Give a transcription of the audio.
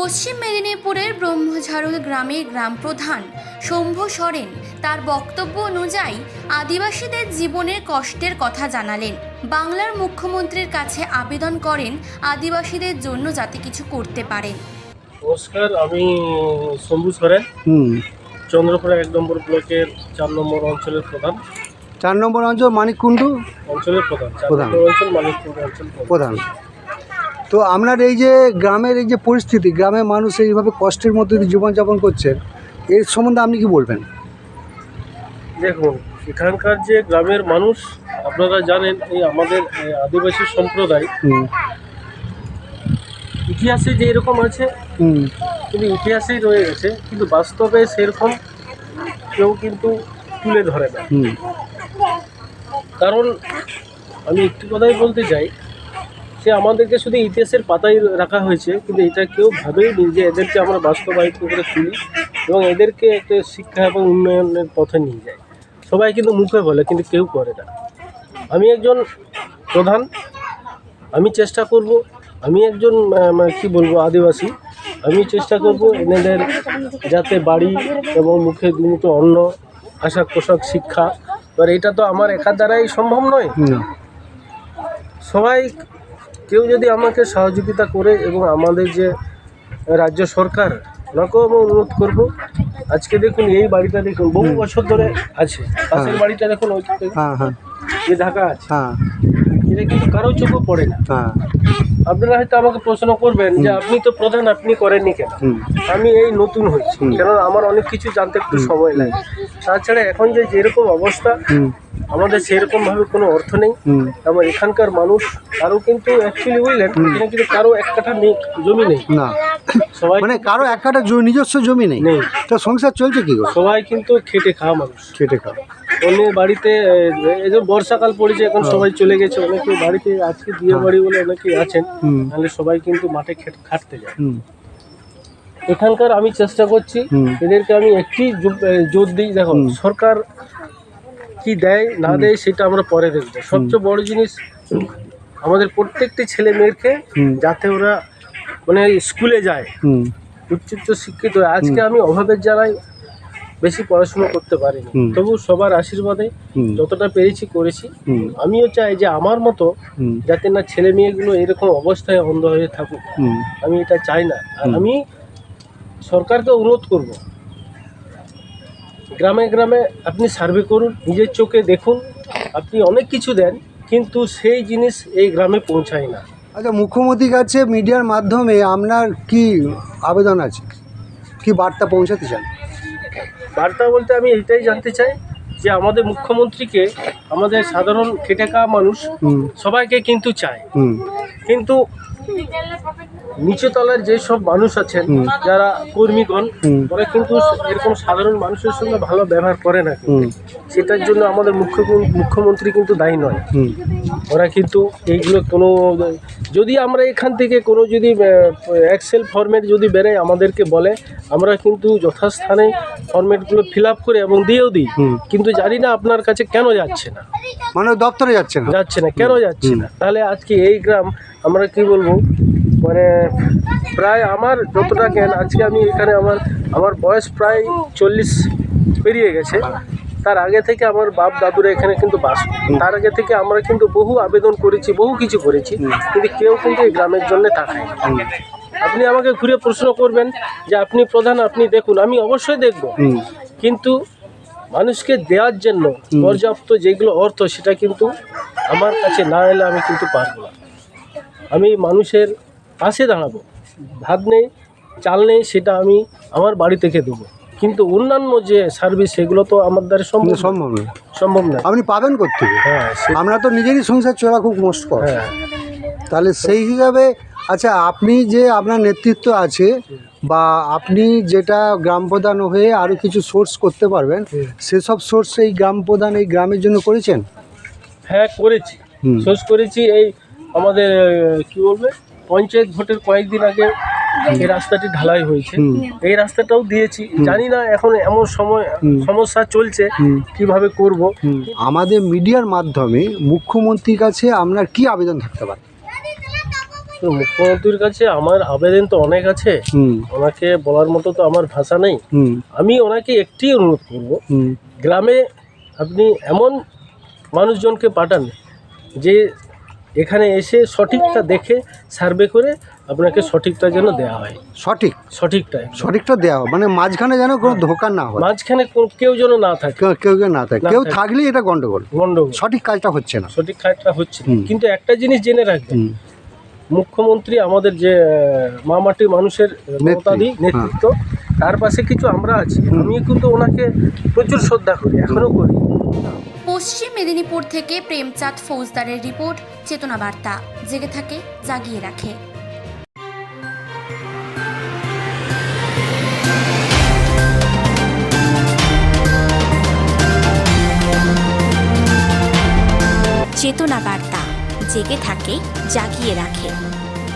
পশ্চিম মেদিনীপুরের ব্রহ্মঝাড়ুল গ্রামের গ্রাম প্রধান শম্ভু সরেন তার বক্তব্য অনুযায়ী আদিবাসীদের জীবনের কষ্টের কথা জানালেন। বাংলার মুখ্যমন্ত্রীর কাছে আবেদন করেন আদিবাসীদের জন্য যাতে কিছু করতে পারেন। নমস্কার, আমি শম্ভু সরেন, চন্দ্রপুরা 1 নম্বর ব্লকের 4 নম্বর অঞ্চলের প্রধান। 4 নম্বর অঞ্চল মানিককুণ্ডু অঞ্চলের প্রধান, 4 প্রধান। নম্বর অঞ্চল মানিককুণ্ডু অঞ্চল প্রধান। তো আপনার এই যে গ্রামের এই যে পরিস্থিতি, গ্রামের মানুষ এইভাবে কষ্টের মধ্যে দিয়ে জীবনযাপন করছেন, এর সম্বন্ধে আপনি কি বলবেন? দেখুন, এখানকার যে গ্রামের মানুষ, আপনারা জানেন এই আমাদের আদিবাসী সম্প্রদায় ইতিহাসে যে এরকম আছে কিন্তু ইতিহাসেই রয়ে গেছে, কিন্তু বাস্তবে সেরকম কেউ কিন্তু তুলে ধরে না। কারণ আমি একটি কথাই বলতে চাই যে আমাদেরকে শুধু ইতিহাসের পাতায় রাখা হয়েছে, কিন্তু এটা কেউ ভাবেইনি যে এদেরকে আমরা বাস্তবায়িত করে তুলি এবং এদেরকে একটা শিক্ষা এবং উন্নয়নের পথে নিয়ে যাই। সবাই কিন্তু মুখে বলে, কিন্তু কেউ করে না। আমি একজন প্রধান, আমি চেষ্টা করব, আমি একজন কি বলবো আদিবাসী, আমি চেষ্টা করব এনাদের যাতে বাড়ি এবং মুখে দুমুঠো অন্ন, আশাক পোশাক, শিক্ষা। এবার এটা তো আমার একার দ্বারাই সম্ভব নয়। সবাই কেউ যদি আমাকে সহযোগিতা করে এবং আমাদের যে রাজ্য সরকার, ওনাকেও আমি অনুরোধ করব। আজকে দেখুন এই বাড়িটা দেখুন বহু বছর ধরে আছে, পাশের বাড়িটা দেখুন ওই যে ঢাকা আছে, এটা কিন্তু কারো চোখে পড়ে না। আপনারা হয়তো আমাকে প্রশ্ন করবেন যে আপনি তো প্রধান, আপনি করেননি কেন? আমি এই নতুন হয়েছি, কারণ আমার অনেক কিছু জানতে একটু সময় লাগে। তাছাড়া এখন যে যেরকম অবস্থা, আমাদের সেরকমভাবে কোনো অর্থ নেই। আমার এখানকার মানুষ কারো কিন্তু অ্যাকচুয়ালি বুঝলেন, এখানে কিন্তু কারো 1 কাঠা জমি নেই না, সবাই মানে কারো 1 কাঠা নিজস্ব জমি নেই। তো সংসার চলছে কি করে? সবাই কিন্তু খেটে খাওয়া মানুষ, খেটে খাওয়া। অনেক বাড়িতে এই যে বর্ষাকাল পড়েছে, এখন সবাই চলে গেছে, অনেকে বাড়িতে আজকে বিয়ে বাড়ি বলে অনেকেই আছেন, তাহলে সবাই কিন্তু মাঠে খাটতে যায়। এখানকার আমি চেষ্টা করছি এদেরকে আমি একটি জোর দিই, দেখো সরকার কি দেয় না দেয় সেটা আমরা পরে দেখবো। সবচেয়ে বড় জিনিস আমাদের প্রত্যেকটি ছেলে মেয়েকে যাতে ওরা মানে স্কুলে যায়, উচ্চ শিক্ষিত হয়। আজকে আমি অভাবের জ্বালায় বেশি পড়াশুনো করতে পারিনি, তবু সবার আশীর্বাদে যতটা পেরেছি করেছি। আমিও চাই যে আমার মতো যাতে না ছেলে মেয়েগুলো এরকম অবস্থায় অন্ধ হয়ে থাকুক, আমি এটা চাই না। আর আমি সরকারকে অনুরোধ করব, গ্রামে গ্রামে আপনি সার্ভে করুন, নিজের চোখে দেখুন। আপনি অনেক কিছু দেন, কিন্তু সেই জিনিস এই গ্রামে পৌঁছায় না। আচ্ছা, মুখ্যমন্ত্রীর কাছে মিডিয়ার মাধ্যমে আপনার কি আবেদন আছে, কি বার্তা পৌঁছাতে চান? বার্তা বলতে আমি এইটাই জানতে চাই যে আমাদের মুখ্যমন্ত্রীকে আমাদের সাধারণ খেটে খাওয়া মানুষ সবাইকে কিন্তু চায়, কিন্তু নিচু তলার যেসব মানুষ আছেন যারা কর্মীগণ, ওরা কিন্তু এরকম সাধারণ মানুষের সঙ্গে ভালো ব্যবহার করে না। সেটার জন্য আমাদের মুখ্যমন্ত্রী কিন্তু দায়ী নয়। ওরা কিন্তু এইগুলো কোনো, যদি আমরা এখান থেকে কোনো যদি এক্সেল ফরম্যাট যদি বেরোয় আমাদেরকে বলে, আমরা কিন্তু যথাস্থানে ফরম্যাটগুলো ফিল আপ করে এবং দিয়েও দিই, কিন্তু জানি না আপনার কাছে কেন যাচ্ছে না, মানে দপ্তরে যাচ্ছে না কেন যাচ্ছে না। তাহলে আজকে এই গ্রাম আমরা কি বলবো, মানে প্রায় আমার যতটা জ্ঞান, আজকে আমি এখানে আমার বয়স প্রায় 40 পেরিয়ে গেছে। তার আগে থেকে আমার বাপ দাদুরা এখানে কিন্তু বাস করত। তার আগে থেকে আমরা কিন্তু বহু আবেদন করেছি, বহু কিছু করেছি, কিন্তু কেউ কিন্তু এই গ্রামের জন্য তাকায়। আপনি আমাকে ঘুরে প্রশ্ন করবেন যে আপনি প্রধান, আপনি দেখুন, আমি অবশ্যই দেখব, কিন্তু মানুষকে দেওয়ার জন্য পর্যাপ্ত যেগুলো অর্থ, সেটা কিন্তু আমার কাছে না এলে আমি কিন্তু পারবো না। আমি মানুষের পাশে দাঁড়াবো, ভাত নেই চাল নেই সেটা আমি আমার বাড়ি থেকে দেবো, কিন্তু অন্যান্য যে সার্ভিস সেগুলো তো আমার দ্বারা সম্ভব না। আপনি পাবেন করতে? হ্যাঁ, আমরা তো নিজেরই সংসার চলা খুব মুশকিল। হ্যাঁ, তাহলে সেই হিসাবে আচ্ছা, আপনি যে আপনার নেতৃত্ব আছে বা আপনি যেটা গ্রাম প্রধান হয়ে আরও কিছু সোর্স করতে পারবেন, সেসব সোর্স এই গ্রাম প্রধান এই গ্রামের জন্য করেছেন? হ্যাঁ করেছি, সোর্স করেছি। এই আমাদের কি বলবে পঞ্চায়েত ভোটের কয়েকদিন আগে এই রাস্তাটি ঢালাই হয়েছে, এই রাস্তাটাও দিয়েছি। জানি না এখন এমন সমস্যা চলছে কিভাবে করব। আমাদের মিডিয়ার মাধ্যমে মুখ্যমন্ত্রীর কাছে আপনার কি আবেদন থাকতে পারে? মুখ্যমন্ত্রীর কাছে আমার আবেদন তো অনেক আছে, হুম ওনাকে বলার মতো তো আমার ভাষা নেই। হুম আমি ওনাকে একটি অনুরোধ করব, হুম গ্রামে আপনি এমন মানুষজনকে পাঠান যে এখানে এসে সঠিকটা দেখে সার্ভে করে আপনাকে সঠিকটা যেন দেওয়া হয়, সঠিকটাই সঠিকটা দেওয়া হয়, মানে মাঝখানে যেন কোনো ধোকা না হয়, মাঝখানে কেউ যেন না থাকে, কেউ না থাকে, না কেউ থাকে। থাকলেই এটা গন্ডগোল, গন্ডগোল, সঠিক কাজটা হচ্ছে না। সঠিক কাজটা হচ্ছে না। হুম। কিন্তু একটা জিনিস জেনে রাখবেন, হুম মুখ্যমন্ত্রী আমাদের যে মামাটি মানুষের নেতৃত্ব, তার পাশে কিছু আমরা আছি। আমি কিন্তু ওনাকে প্রচুর শ্রদ্ধা করি, এখনো করি। পশ্চিম মেদিনীপুর থেকে প্রেমচাঁদ ফৌজদারের রিপোর্ট, চেতনা বার্তা, জেগে থাকে, জাগিয়ে রাখে। চেতনা বার্তা, জেগে থাকে, জাগিয়ে রাখে।